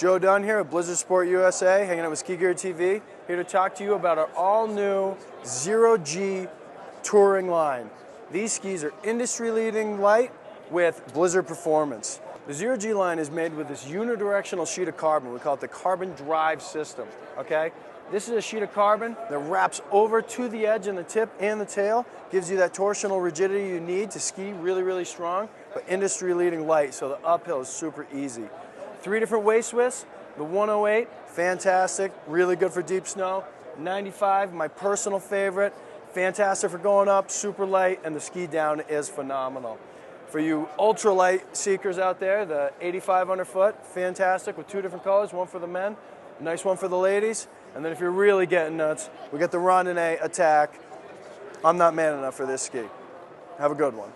Joe Dunn here at Blizzard Sport USA, hanging out with SkiGearTV, here to talk to you about our all-new Zero G touring line. These skis are industry-leading light with Blizzard performance. The Zero G line is made with this unidirectional sheet of carbon. We call it the carbon drive system, okay? This is a sheet of carbon that wraps over to the edge and the tip and the tail, gives you that torsional rigidity you need to ski really, really strong, but industry-leading light, so the uphill is super easy. 3 different waist widths. The 108, fantastic, really good for deep snow. 95, my personal favorite, fantastic for going up, super light, and the ski down is phenomenal. For you ultralight seekers out there, the 85 underfoot, fantastic with 2 different colors, one for the men, a nice one for the ladies. And then if you're really getting nuts, we got the Rondinette Attack. I'm not man enough for this ski. Have a good one.